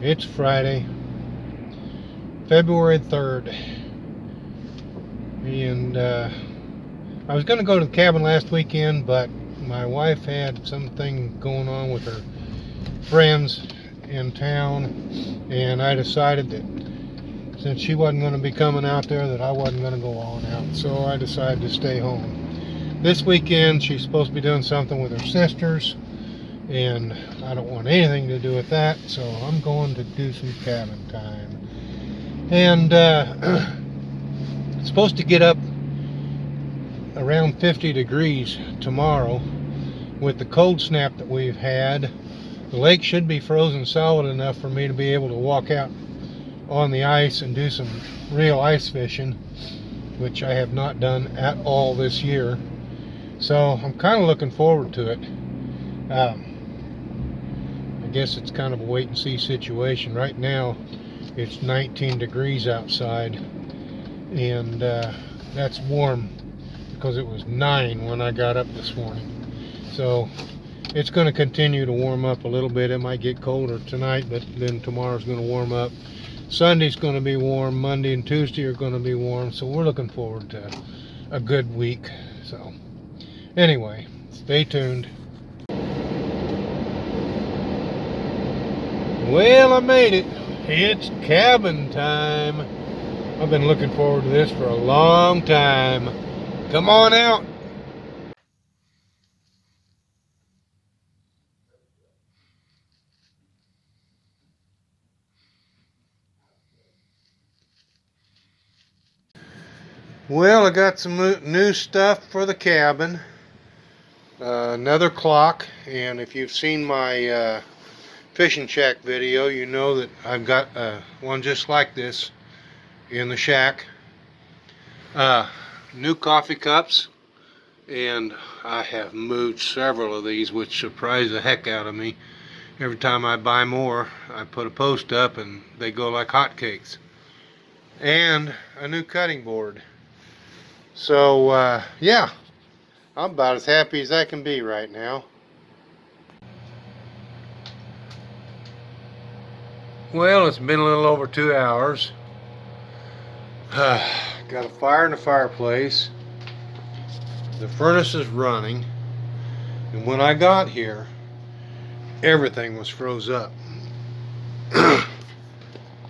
It's Friday, February 3rd, and I was going to go to the cabin last weekend, but my wife had something going on with her friends in town, and I decided that since she wasn't going to be coming out there, that I wasn't going to go on out, so I decided to stay home. This weekend she's supposed to be doing something with her sisters, and I don't want anything to do with that, so I'm going to do some cabin time. And it's supposed to get up around 50 degrees tomorrow. With the cold snap that we've had, the lake should be frozen solid enough for me to be able to walk out on the ice and do some real ice fishing, which I have not done at all this year. So I'm kind of looking forward to it. I guess it's kind of a wait and see situation. Right now it's 19 degrees outside, and that's warm because it was 9 when I got up this morning. So it's going to continue to warm up a little bit. It might get colder tonight, but then tomorrow's going to warm up. Sunday's going to be warm. Monday and Tuesday are going to be warm. So we're looking forward to a good week. So anyway, stay tuned. Well, I made it. It's cabin time. I've been looking forward to this for a long time. Come on out. Well, I got some new stuff for the cabin. Another clock, and if you've seen my fishing shack video, you know that I've got one just like this in the shack. New coffee cups, and I have moved several of these, which surprise the heck out of me. Every time I buy more, I put a post up and they go like hotcakes. And a new cutting board. So yeah, I'm about as happy as I can be right now. Well, it's been a little over 2 hours. Got a fire in the fireplace. The furnace is running. And when I got here, everything was froze up.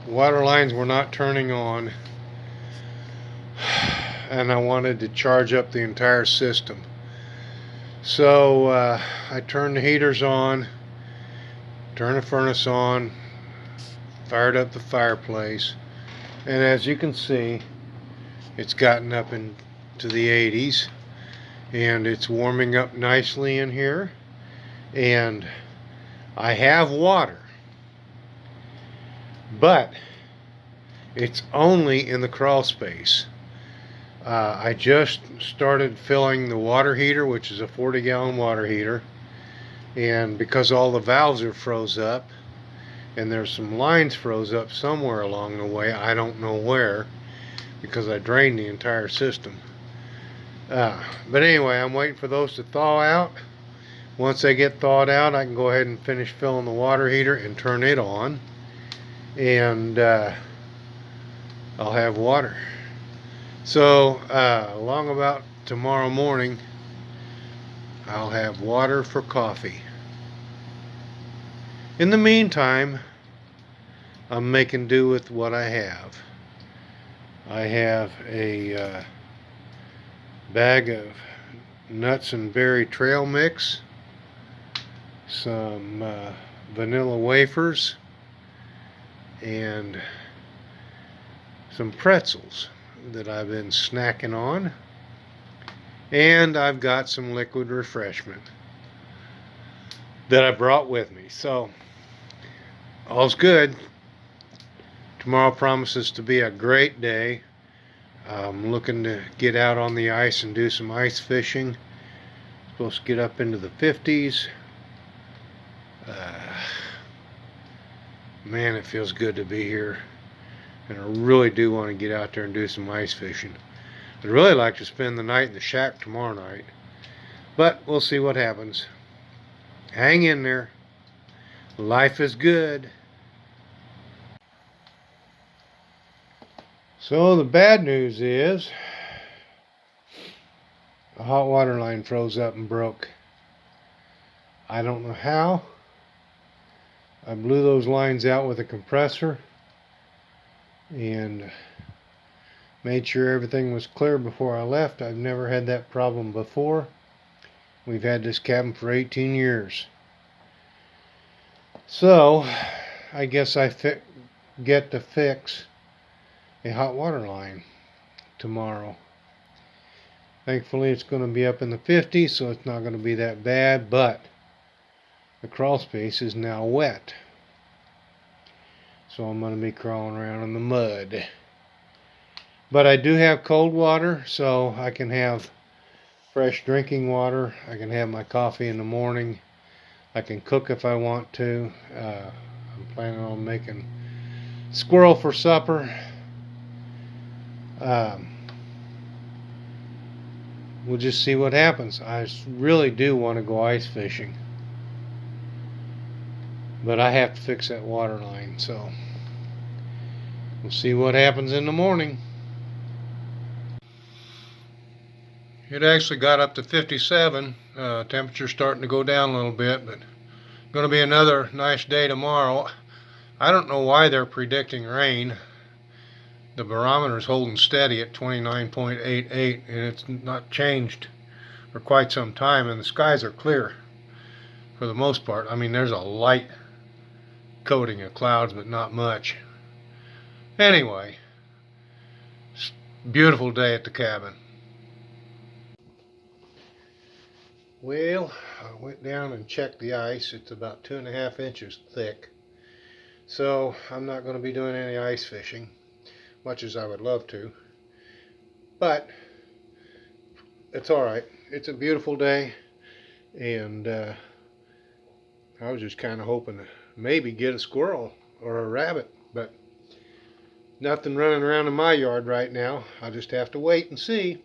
Water lines were not turning on. And I wanted to charge up the entire system. So I turned the heaters on, turned the furnace on, fired up the fireplace, and as you can see, it's gotten up into the 80s, and it's warming up nicely in here, and I have water, but it's only in the crawl space. I just started filling the water heater, which is a 40-gallon water heater, and because all the valves are froze up and there's some lines froze up somewhere along the way, I don't know where, because I drained the entire system. But anyway, I'm waiting for those to thaw out. Once they get thawed out, I can go ahead and finish filling the water heater and turn it on, and I'll have water. So along about tomorrow morning, I'll have water for coffee. In the meantime, I'm making do with what I have. I have a bag of nuts and berry trail mix, some vanilla wafers, and some pretzels that I've been snacking on, and I've got some liquid refreshment that I brought with me. So all's good. Tomorrow promises to be a great day. I'm looking to get out on the ice and do some ice fishing. Supposed to get up into the 50s. Man, it feels good to be here. And I really do want to get out there and do some ice fishing. I'd really like to spend the night in the shack tomorrow night. But we'll see what happens. Hang in there. Life is good. So the bad news is the hot water line froze up and broke. I don't know how. I blew those lines out with a compressor and made sure everything was clear before I left. I've never had that problem before. We've had this cabin for 18 years. So I guess I get to fix a hot water line tomorrow. Thankfully it's going to be up in the 50s, so it's not going to be that bad, but the crawl space is now wet. So I'm going to be crawling around in the mud. But I do have cold water, so I can have fresh drinking water. I can have my coffee in the morning. I can cook if I want to. I'm planning on making squirrel for supper. We'll just see what happens. I really do want to go ice fishing, but I have to fix that water line, so we'll see what happens in the morning. It actually got up to 57. Temperature's starting to go down a little bit, but going to be another nice day tomorrow. I don't know why they're predicting rain. The barometer is holding steady at 29.88, and it's not changed for quite some time, and the skies are clear for the most part. I mean, there's a light coating of clouds, but not much. Anyway, beautiful day at the cabin. Well, I went down and checked the ice. It's about 2.5 inches thick. So I'm not going to be doing any ice fishing, much as I would love to. But it's alright. It's a beautiful day, and I was just kind of hoping to maybe get a squirrel or a rabbit, but nothing running around in my yard right now. I'll just have to wait and see.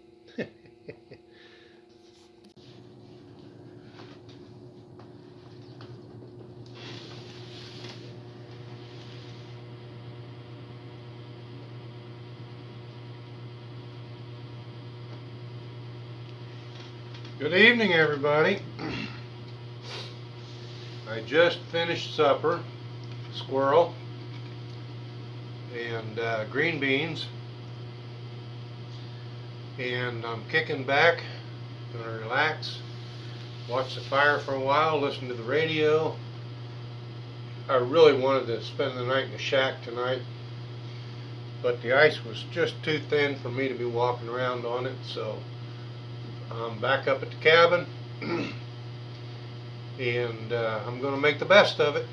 Good evening, everybody. I just finished supper, squirrel and green beans, and I'm kicking back, gonna relax, watch the fire for a while, listen to the radio. I really wanted to spend the night in the shack tonight, but the ice was just too thin for me to be walking around on it, so I'm back up at the cabin, and I'm going to make the best of it.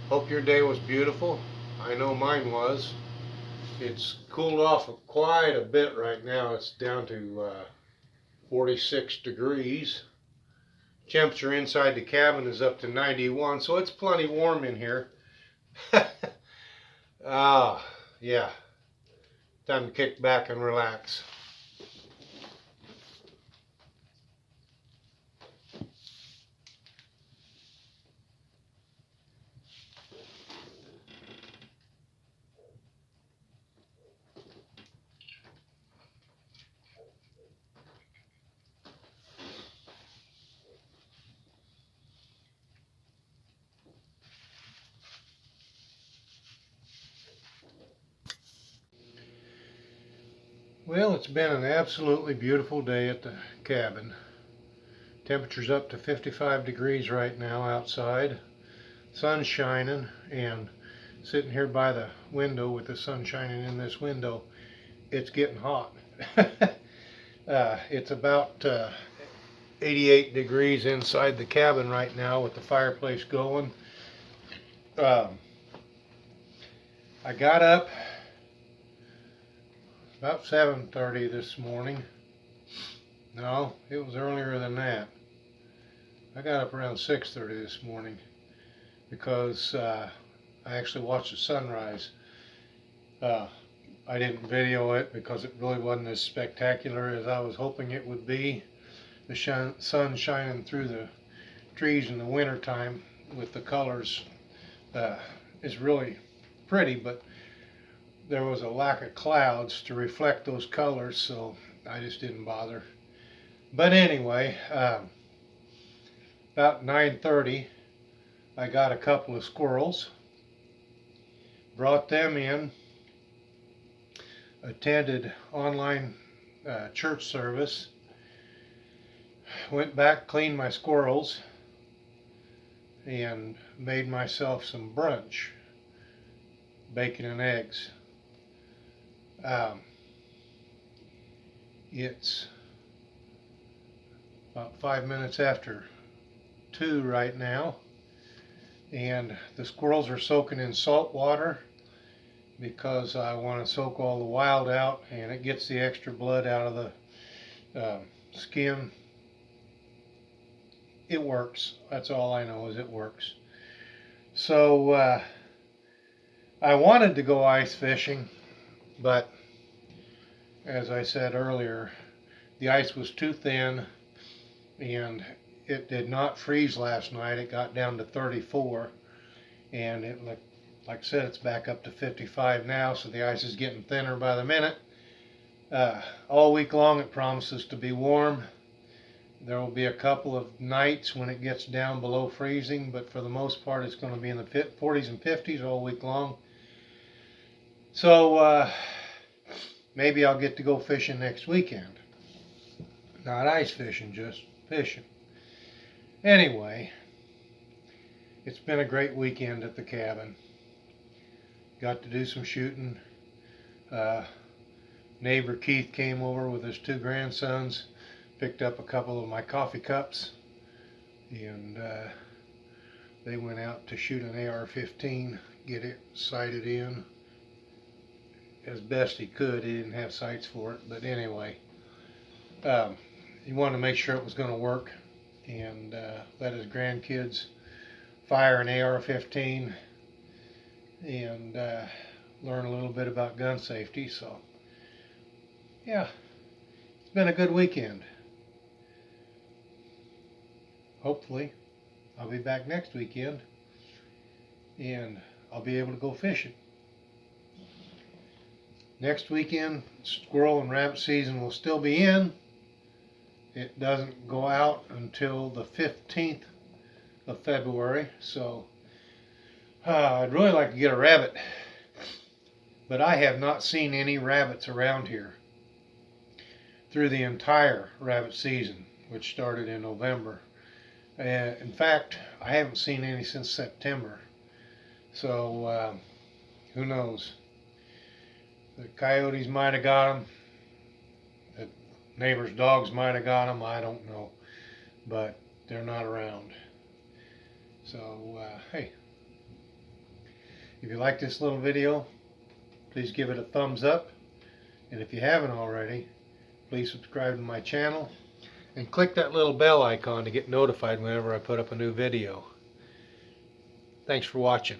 Hope your day was beautiful. I know mine was. It's cooled off quite a bit right now. It's down to 46 degrees. Temperature inside the cabin is up to 91, so it's plenty warm in here. Yeah. Time to kick back and relax. Well, it's been an absolutely beautiful day at the cabin. Temperature's up to 55 degrees right now outside. Sun's shining, and sitting here by the window with the sun shining in this window, it's getting hot. It's about 88 degrees inside the cabin right now with the fireplace going. I got up about 7:30 this morning. No, it was earlier than that. I got up around 6:30 this morning because I actually watched the sunrise. I didn't video it because it really wasn't as spectacular as I was hoping it would be. The sun shining through the trees in the wintertime with the colors is really pretty, but there was a lack of clouds to reflect those colors, so I just didn't bother. But anyway, about 9:30, I got a couple of squirrels, brought them in, attended online church service, went back, cleaned my squirrels, and made myself some brunch, bacon and eggs. It's about 5 minutes after 2 right now, and the squirrels are soaking in salt water because I want to soak all the wild out, and it gets the extra blood out of the skin. It works. That's all I know, is it works. So I wanted to go ice fishing, but as I said earlier, the ice was too thin, and it did not freeze last night. It got down to 34, and it like I said, it's back up to 55 now, so the ice is getting thinner by the minute. All week long it promises to be warm. There will be a couple of nights when it gets down below freezing, but for the most part it's going to be in the 40s and 50s all week long. So maybe I'll get to go fishing next weekend. Not ice fishing, just fishing. Anyway, it's been a great weekend at the cabin. Got to do some shooting. Neighbor Keith came over with his 2 grandsons, picked up a couple of my coffee cups, and they went out to shoot an AR-15, get it sighted in as best he could. He didn't have sights for it, but anyway, he wanted to make sure it was going to work, and let his grandkids fire an AR-15 and learn a little bit about gun safety. So yeah, it's been a good weekend. Hopefully I'll be back next weekend and I'll be able to go fishing. Next weekend, squirrel and rabbit season will still be in. It doesn't go out until the 15th of February, so I'd really like to get a rabbit, but I have not seen any rabbits around here through the entire rabbit season, which started in November. In fact, I haven't seen any since September, so who knows? The coyotes might have got them, the neighbor's dogs might have got them, I don't know, but they're not around. So hey, if you like this little video, please give it a thumbs up, and if you haven't already, please subscribe to my channel and click that little bell icon to get notified whenever I put up a new video. Thanks for watching.